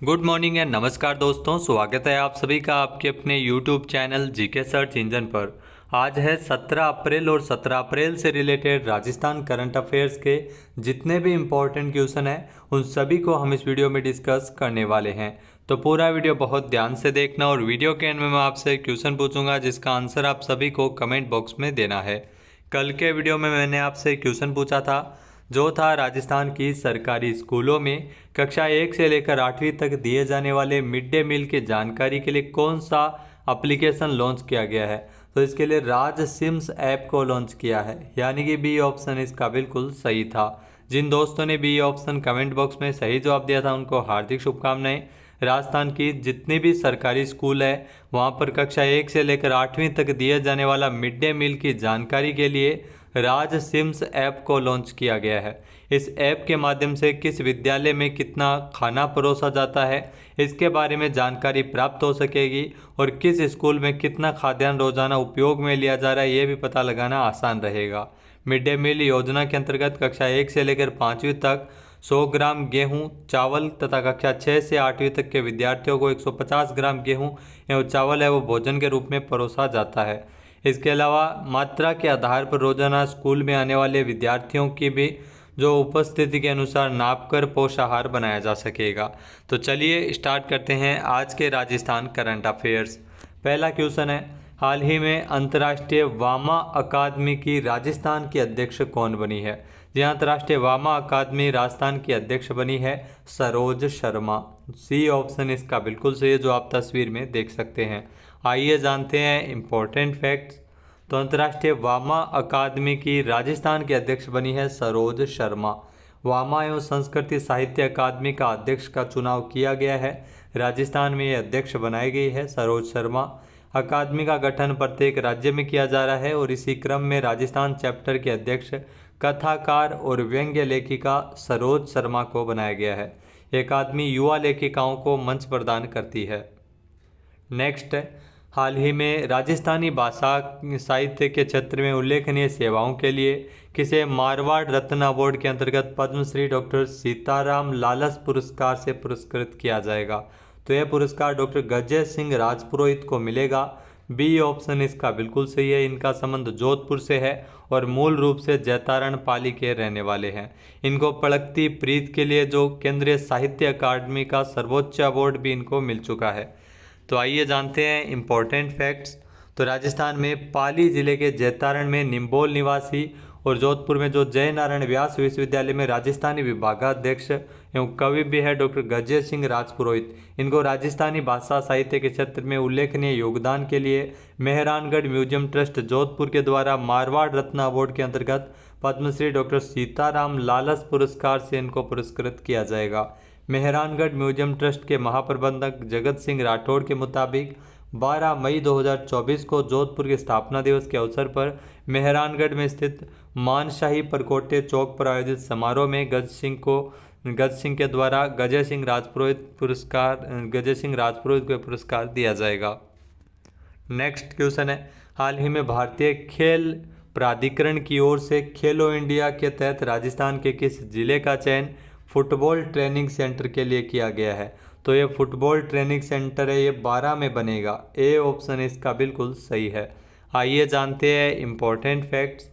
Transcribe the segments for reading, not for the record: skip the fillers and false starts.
Good morning and नमस्कार दोस्तों, स्वागत है आप सभी का आपके अपने YouTube channel GK search engine पर। आज है 17 अप्रैल और 17 अप्रैल से रिलेटेड राजस्थान करंट अफेयर्स के जितने भी इम्पोर्टेंट क्वेश्चन हैं उन सभी को हम इस वीडियो में डिस्कस करने वाले हैं। तो पूरा वीडियो बहुत ध्यान से देखना और वीडियो के एंड में मैं आपसे क्वेश्चन पूछूंगा जिसका आंसर आप सभी को कमेंट बॉक्स में देना है। कल के वीडियो में मैंने आपसे क्वेश्चन पूछा था जो था राजस्थान की सरकारी स्कूलों में कक्षा 1 से लेकर 8वीं तक दिए जाने वाले मिड डे मील की जानकारी के लिए कौन सा एप्लीकेशन लॉन्च किया गया है। तो इसके लिए राज सिम्स ऐप को लॉन्च किया है, यानी कि बी ऑप्शन इसका बिल्कुल सही था। जिन दोस्तों ने बी ऑप्शन कमेंट बॉक्स में सही जवाब दिया था उनको हार्दिक शुभकामनाएं। राजस्थान की जितनी भी सरकारी स्कूल है वहाँ पर कक्षा 1 से लेकर 8वीं तक दिए जाने वाला मिड डे मील की जानकारी के लिए राज सिम्स ऐप को लॉन्च किया गया है। इस ऐप के माध्यम से किस विद्यालय में कितना खाना परोसा जाता है इसके बारे में जानकारी प्राप्त हो सकेगी और किस स्कूल में कितना खाद्यान्न रोजाना उपयोग में लिया जा रहा है ये भी पता लगाना आसान रहेगा। मिड डे मील योजना के अंतर्गत कक्षा 1 से लेकर 5वीं तक 100 ग्राम गेहूं चावल तथा कक्षा 6 से 8वीं तक के विद्यार्थियों को 150 ग्राम गेहूं एवं चावल है वो भोजन के रूप में परोसा जाता है। इसके अलावा मात्रा के आधार पर रोजाना स्कूल में आने वाले विद्यार्थियों की भी जो उपस्थिति के अनुसार नापकर पोषाहार बनाया जा सकेगा। तो चलिए स्टार्ट करते हैं आज के राजस्थान करंट अफेयर्स। पहला क्वेश्चन है, हाल ही में अंतर्राष्ट्रीय वामा अकादमी की राजस्थान की अध्यक्ष कौन बनी है। जी, अंतर्राष्ट्रीय वामा अकादमी राजस्थान की अध्यक्ष बनी है सरोज शर्मा। सी ऑप्शन इसका बिल्कुल सही है जो आप तस्वीर में देख सकते हैं। आइए जानते हैं इम्पोर्टेंट फैक्ट्स। तो अंतर्राष्ट्रीय वामा अकादमी की राजस्थान के अध्यक्ष बनी है सरोज शर्मा। वामा एवं संस्कृति साहित्य अकादमी का अध्यक्ष का चुनाव किया गया है। राजस्थान में ये अध्यक्ष बनाई गई है सरोज शर्मा। अकादमी का गठन प्रत्येक राज्य में किया जा रहा है और इसी क्रम में राजस्थान चैप्टर के अध्यक्ष कथाकार और व्यंग्य लेखिका सरोज शर्मा को बनाया गया है। ये अकादमी युवा लेखिकाओं को मंच प्रदान करती है। नेक्स्ट है, हाल ही में राजस्थानी भाषा साहित्य के क्षेत्र में उल्लेखनीय सेवाओं के लिए किसे मारवाड़ रत्न अवार्ड के अंतर्गत पद्मश्री डॉक्टर सीताराम लालस पुरस्कार से पुरस्कृत किया जाएगा। तो यह पुरस्कार डॉक्टर गजय सिंह राजपुरोहित को मिलेगा। बी ऑप्शन इसका बिल्कुल सही है। इनका संबंध जोधपुर से है और मूल रूप से जैतारण पाली के रहने वाले हैं। इनको पड़कती प्रीत के लिए जो केंद्रीय साहित्य अकादमी का सर्वोच्च अवार्ड भी इनको मिल चुका है। तो आइए जानते हैं इम्पोर्टेंट फैक्ट्स। तो राजस्थान में पाली जिले के जैतारण में निम्बोल निवासी और जोधपुर में जो जय नारायण व्यास विश्वविद्यालय में राजस्थानी विभागाध्यक्ष एवं कवि भी है डॉक्टर गजय सिंह राजपुरोहित। इनको राजस्थानी भाषा साहित्य के क्षेत्र में उल्लेखनीय योगदान के लिए मेहरानगढ़ म्यूजियम ट्रस्ट जोधपुर के द्वारा मारवाड़ रत्न अवार्ड के अंतर्गत पद्मश्री डॉक्टर सीताराम लालस पुरस्कार से इनको पुरस्कृत किया जाएगा। मेहरानगढ़ म्यूजियम ट्रस्ट के महाप्रबंधक जगत सिंह राठौड़ के मुताबिक 12 मई 2024 को जोधपुर के स्थापना दिवस के अवसर पर मेहरानगढ़ में स्थित मानशाही परकोटे चौक पर आयोजित समारोह में गज सिंह के द्वारा गजय सिंह राजपुरोहित को पुरस्कार दिया जाएगा। नेक्स्ट क्वेश्चन है, हाल ही में भारतीय खेल प्राधिकरण की ओर से खेलो इंडिया के तहत राजस्थान के किस जिले का चयन फुटबॉल ट्रेनिंग सेंटर के लिए किया गया है। तो ये फुटबॉल ट्रेनिंग सेंटर है, ये 12 में बनेगा। ए ऑप्शन इसका बिल्कुल सही है। आइए जानते हैं इम्पोर्टेंट फैक्ट्स।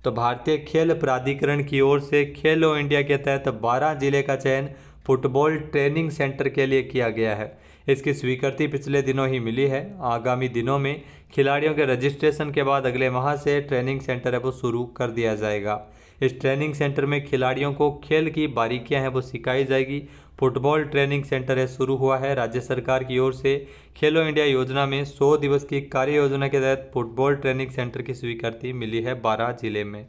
तो भारतीय खेल प्राधिकरण की ओर से खेलो इंडिया के तहत 12 जिले का चयन फुटबॉल ट्रेनिंग सेंटर के लिए किया गया है। इसकी स्वीकृति पिछले दिनों ही मिली है। आगामी दिनों में खिलाड़ियों के रजिस्ट्रेशन के बाद अगले माह से ट्रेनिंग सेंटर है वो शुरू कर दिया जाएगा। इस ट्रेनिंग सेंटर में खिलाड़ियों को खेल की बारीकियां हैं वो सिखाई जाएगी। फुटबॉल ट्रेनिंग सेंटर है शुरू हुआ है। राज्य सरकार की ओर से खेलो इंडिया योजना में 100 दिवस की कार्य योजना के तहत फुटबॉल ट्रेनिंग सेंटर की स्वीकृति मिली है 12 जिले में।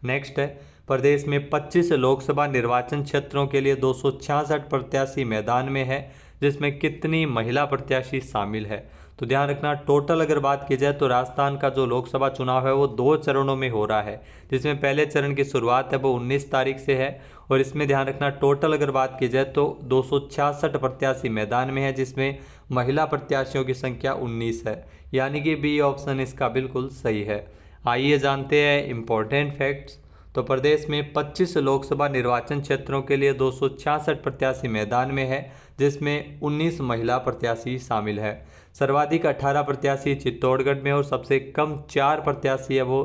नेक्स्ट है, प्रदेश में 25 लोकसभा निर्वाचन क्षेत्रों के लिए 266 प्रत्याशी मैदान में है, जिसमें कितनी महिला प्रत्याशी शामिल है। तो ध्यान रखना, टोटल अगर बात की जाए तो राजस्थान का जो लोकसभा चुनाव है वो 2 चरणों में हो रहा है, जिसमें पहले चरण की शुरुआत है वो 19 तारीख से है और इसमें ध्यान रखना टोटल अगर बात की जाए तो 266 प्रत्याशी मैदान में है, जिसमें महिला प्रत्याशियों की संख्या 19 है, यानी कि बी ऑप्शन इसका बिल्कुल सही है। आइए जानते हैं इम्पोर्टेंट फैक्ट्स। तो प्रदेश में 25 लोकसभा निर्वाचन क्षेत्रों के लिए 266 प्रत्याशी मैदान में है, जिसमें 19 महिला प्रत्याशी शामिल है। सर्वाधिक 18 प्रत्याशी चित्तौड़गढ़ में और सबसे कम 4 प्रत्याशी है वो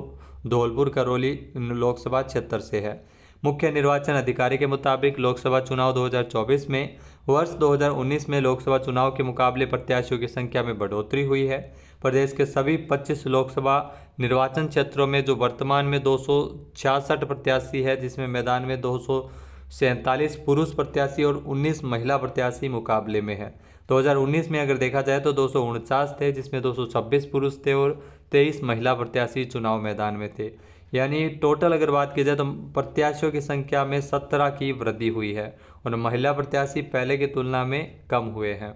धौलपुर करौली लोकसभा क्षेत्र से है। मुख्य निर्वाचन अधिकारी के मुताबिक लोकसभा चुनाव 2024 में वर्ष 2019 में लोकसभा चुनाव के मुकाबले प्रत्याशियों की संख्या में बढ़ोतरी हुई है। प्रदेश के सभी 25 लोकसभा निर्वाचन क्षेत्रों में जो वर्तमान में 266 प्रत्याशी है, जिसमें मैदान में 247 पुरुष प्रत्याशी और 19 महिला प्रत्याशी मुकाबले में है। 2019 में अगर देखा जाए तो 249 थे, जिसमें 226 पुरुष थे और 23 महिला प्रत्याशी चुनाव मैदान में थे। यानी टोटल अगर बात की जाए तो प्रत्याशियों की संख्या में 17 की वृद्धि हुई है और महिला प्रत्याशी पहले की तुलना में कम हुए हैं।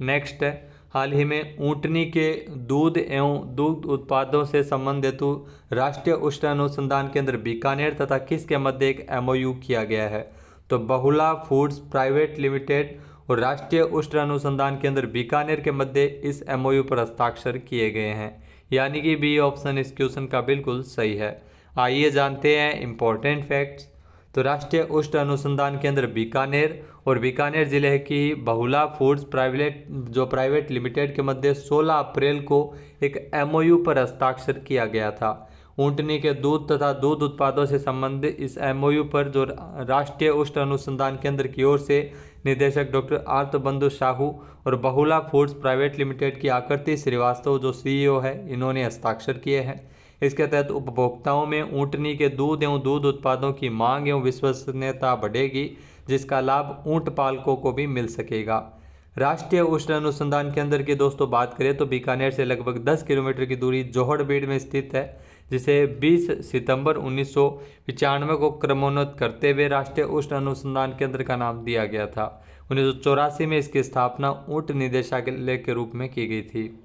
नेक्स्ट है, हाल ही में ऊँटनी के दूध एवं दूध उत्पादों से संबंधित हेतु राष्ट्रीय उष्ण अनुसंधान केंद्र बीकानेर तथा किसके मध्य एक MOU किया गया है? तो बहुला फूड्स प्राइवेट लिमिटेड और राष्ट्रीय उष्ण अनुसंधान केंद्र बीकानेर के मध्य इस MOU पर हस्ताक्षर किए गए हैं। यानी कि बी ऑप्शन इस क्वेश्चन का बिल्कुल सही है। आइए जानते हैं इम्पोर्टेंट फैक्ट्स। तो राष्ट्रीय उष्ण अनुसंधान केंद्र बीकानेर और बीकानेर जिले की बहुला फूड्स प्राइवेट लिमिटेड के मध्य 16 अप्रैल को एक MOU पर हस्ताक्षर किया गया था। ऊँटनी के दूध तथा दूध उत्पादों से संबंधित इस MOU पर जो राष्ट्रीय उष्ण अनुसंधान केंद्र की ओर से निदेशक डॉक्टर आर्तबंधु साहू और बहुला फूड्स प्राइवेट लिमिटेड की आकृति श्रीवास्तव जो CEO है, इन्होंने हस्ताक्षर किए हैं। इसके तहत उपभोक्ताओं में ऊँटनी के दूध एवं दूध उत्पादों की मांग एवं विश्वसनीयता बढ़ेगी, जिसका लाभ ऊँट पालकों को भी मिल सकेगा। राष्ट्रीय उष्ण अनुसंधान केंद्र की दोस्तों बात करें तो बीकानेर से लगभग 10 किलोमीटर की दूरी जोहड़बीड़ में स्थित है, जिसे 20 सितंबर 1995 को क्रमोन्नत करते हुए राष्ट्रीय उष्ण अनुसंधान केंद्र का नाम दिया गया था। 1984 में इसकी स्थापना ऊँट निदेशालय के रूप में की गई थी।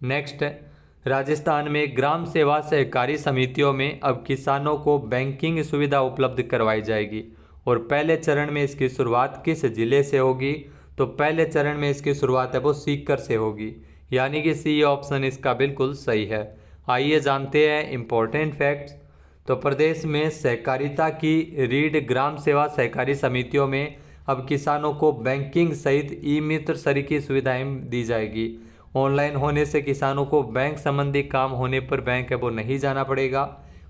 नेक्स्ट है, राजस्थान में ग्राम सेवा सहकारी समितियों में अब किसानों को बैंकिंग सुविधा उपलब्ध करवाई जाएगी और पहले चरण में इसकी शुरुआत किस जिले से होगी? तो पहले चरण में इसकी शुरुआत है वो सीकर से होगी। यानी कि सी ऑप्शन इसका बिल्कुल सही है। आइए जानते हैं इम्पोर्टेंट फैक्ट्स। तो प्रदेश में सहकारिता की रीढ़ ग्राम सेवा सहकारी समितियों में अब किसानों को बैंकिंग सहित ई-मित्र सरीकी सुविधाएं दी जाएगी। ऑनलाइन होने से किसानों को बैंक संबंधी काम होने पर बैंक है वो नहीं जाना पड़ेगा।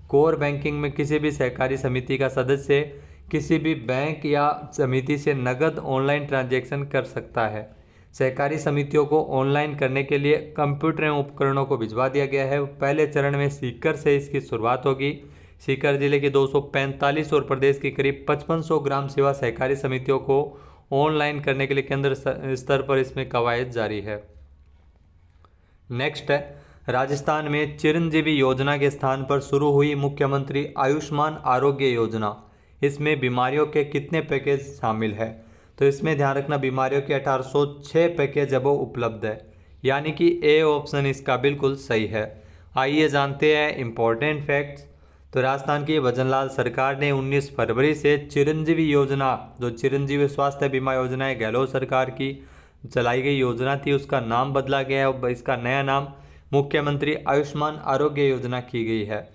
कोर बैंकिंग में किसी भी सहकारी समिति का सदस्य किसी भी बैंक या समिति से नगद ऑनलाइन ट्रांजैक्शन कर सकता है। सहकारी समितियों को ऑनलाइन करने के लिए कंप्यूटर एवं उपकरणों को भिजवा दिया गया है। पहले चरण में सीकर से इसकी शुरुआत होगी। सीकर जिले की 245 और प्रदेश की करीब 5500 ग्राम सेवा सहकारी समितियों को ऑनलाइन करने के लिए केंद्र स्तर पर इसमें कवायद जारी है। नेक्स्ट है, राजस्थान में चिरंजीवी योजना के स्थान पर शुरू हुई मुख्यमंत्री आयुष्मान आरोग्य योजना। इसमें बीमारियों के कितने पैकेज शामिल है? तो इसमें ध्यान रखना बीमारियों के 1806 पैकेज अब उपलब्ध है। यानी कि ए ऑप्शन इसका बिल्कुल सही है। आइए जानते हैं इम्पोर्टेंट फैक्ट्स। तो राजस्थान की भजनलाल सरकार ने 19 फरवरी से चिरंजीवी योजना, जो चिरंजीवी स्वास्थ्य बीमा योजना है, गहलोत सरकार की चलाई गई योजना थी, उसका नाम बदला गया है और इसका नया नाम मुख्यमंत्री आयुष्मान आरोग्य योजना की गई है।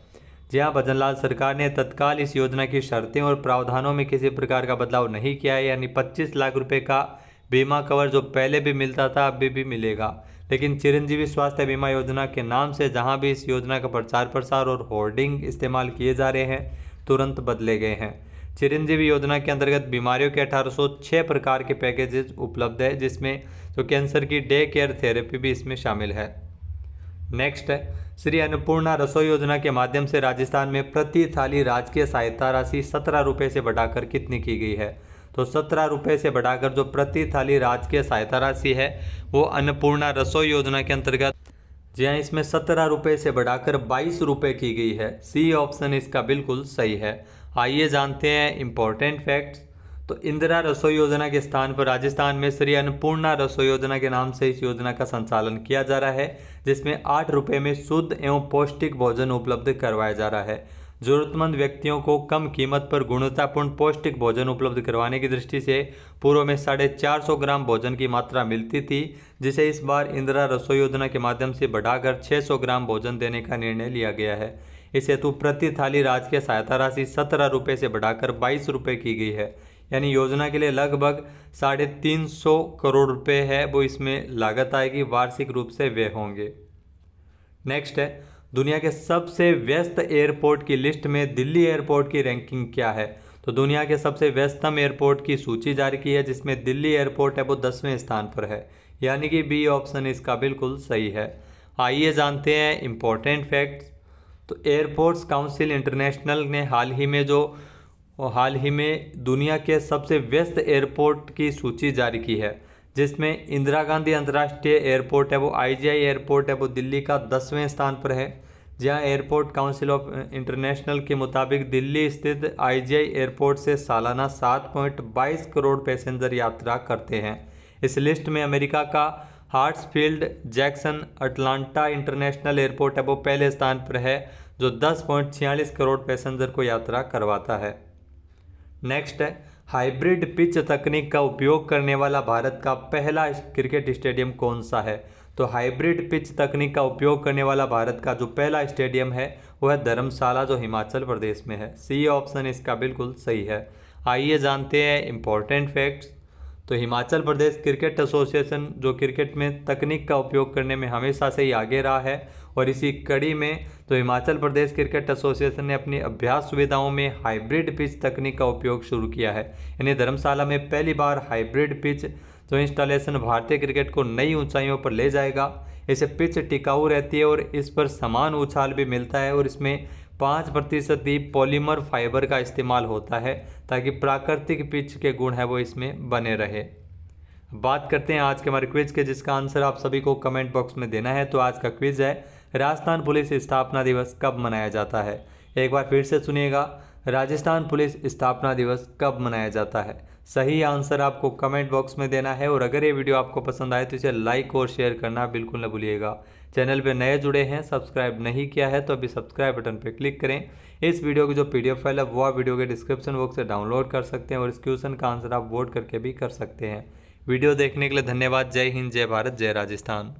जहां भजनलाल सरकार ने तत्काल इस योजना की शर्तें और प्रावधानों में किसी प्रकार का बदलाव नहीं किया है। यानी 25 लाख रुपए का बीमा कवर जो पहले भी मिलता था अभी भी मिलेगा, लेकिन चिरंजीवी स्वास्थ्य बीमा योजना के नाम से जहां भी इस योजना का प्रचार प्रसार और होर्डिंग इस्तेमाल किए जा रहे हैं, तुरंत बदले गए हैं। चिरंजीवी योजना के अंतर्गत बीमारियों के 1806 प्रकार के पैकेजेस उपलब्ध है, जिसमें जो कैंसर की डे केयर थेरेपी भी इसमें शामिल है। नेक्स्ट है, श्री अन्नपूर्णा रसोई योजना के माध्यम से राजस्थान में प्रति थाली राजकीय सहायता राशि 17 रुपये से बढ़ाकर कितनी की गई है? तो 17 रुपये से बढ़ाकर जो प्रति थाली राजकीय सहायता राशि है वो अन्नपूर्णा रसोई योजना के अंतर्गत, जी हाँ, इसमें 17 रुपये से बढ़ाकर 22 रुपये की गई है। सी ऑप्शन इसका बिल्कुल सही है। आइए जानते हैं इम्पोर्टेंट फैक्ट्स। तो इंदिरा रसोई योजना के स्थान पर राजस्थान में श्री अन्नपूर्णा रसोई योजना के नाम से इस योजना का संचालन किया जा रहा है, जिसमें 8 रुपये में शुद्ध एवं पौष्टिक भोजन उपलब्ध करवाया जा रहा है। जरूरतमंद व्यक्तियों को कम कीमत पर गुणवत्तापूर्ण पौष्टिक भोजन उपलब्ध करवाने की दृष्टि से पूर्व में 450 ग्राम भोजन की मात्रा मिलती थी, जिसे इस बार इंदिरा रसोई योजना के माध्यम से बढ़ाकर 600 ग्राम भोजन देने का निर्णय लिया गया है। इस हेतु प्रति थाली राजकीय सहायता राशि 17 रुपये से बढ़ाकर 22 रुपये की गई है। यानी योजना के लिए लगभग 350 करोड़ रुपए है वो इसमें लागत आएगी, वार्षिक रूप से व्यय होंगे। नेक्स्ट है, दुनिया के सबसे व्यस्त एयरपोर्ट की लिस्ट में दिल्ली एयरपोर्ट की रैंकिंग क्या है। तो दुनिया के सबसे व्यस्ततम एयरपोर्ट की सूची जारी की है, जिसमें दिल्ली एयरपोर्ट है वो 10वें स्थान पर है, यानी कि बी ऑप्शन इसका बिल्कुल सही है। आइए जानते हैं इम्पोर्टेंट फैक्ट्स। तो एयरपोर्ट्स काउंसिल इंटरनेशनल ने हाल ही में दुनिया के सबसे व्यस्त एयरपोर्ट की सूची जारी की है, जिसमें इंदिरा गांधी अंतर्राष्ट्रीय एयरपोर्ट है वो IGI एयरपोर्ट है वो दिल्ली का 10वें स्थान पर है। जहां एयरपोर्ट काउंसिल ऑफ इंटरनेशनल के मुताबिक दिल्ली स्थित IGI एयरपोर्ट से सालाना 7.22 करोड़ पैसेंजर यात्रा करते हैं। इस लिस्ट में अमेरिका का हार्ट्सफील्ड जैक्सन अटलांटा इंटरनेशनल एयरपोर्ट है वो पहले स्थान पर है, जो 10.46 करोड़ पैसेंजर को यात्रा करवाता है। नेक्स्ट है, हाइब्रिड पिच तकनीक का उपयोग करने वाला भारत का पहला क्रिकेट स्टेडियम कौन सा है। तो हाइब्रिड पिच तकनीक का उपयोग करने वाला भारत का जो पहला स्टेडियम है वो है धर्मशाला, जो हिमाचल प्रदेश में है। सी ऑप्शन इसका बिल्कुल सही है। आइए जानते हैं इम्पोर्टेंट फैक्ट्स। तो हिमाचल प्रदेश क्रिकेट एसोसिएशन जो क्रिकेट में तकनीक का उपयोग करने में हमेशा से ही आगे रहा है, और इसी कड़ी में तो हिमाचल प्रदेश क्रिकेट एसोसिएशन ने अपनी अभ्यास सुविधाओं में हाइब्रिड पिच तकनीक का उपयोग शुरू किया है। यानी धर्मशाला में पहली बार हाइब्रिड पिच जो इंस्टॉलेशन भारतीय क्रिकेट को नई ऊंचाइयों पर ले जाएगा। इसे पिच टिकाऊ रहती है और इस पर समान उछाल भी मिलता है, और इसमें 5% ही पॉलीमर फाइबर का इस्तेमाल होता है, ताकि प्राकृतिक पिच के गुण है वो इसमें बने रहे। बात करते हैं आज के हमारे क्विज के, जिसका आंसर आप सभी को कमेंट बॉक्स में देना है। तो आज का क्विज है, राजस्थान पुलिस स्थापना दिवस कब मनाया जाता है। एक बार फिर से सुनिएगा, राजस्थान पुलिस स्थापना दिवस कब मनाया जाता है। सही आंसर आपको कमेंट बॉक्स में देना है, और अगर ये वीडियो आपको पसंद आए तो इसे लाइक और शेयर करना बिल्कुल न भूलिएगा। चैनल पे नए जुड़े हैं, सब्सक्राइब नहीं किया है तो अभी सब्सक्राइब बटन पर क्लिक करें। इस वीडियो की जो PDF फाइल है वो आप वीडियो के डिस्क्रिप्शन बॉक्स से डाउनलोड कर सकते हैं, और इस क्वेश्चन का आंसर आप वोट करके भी कर सकते हैं। वीडियो देखने के लिए धन्यवाद। जय हिंद, जय भारत, जय राजस्थान।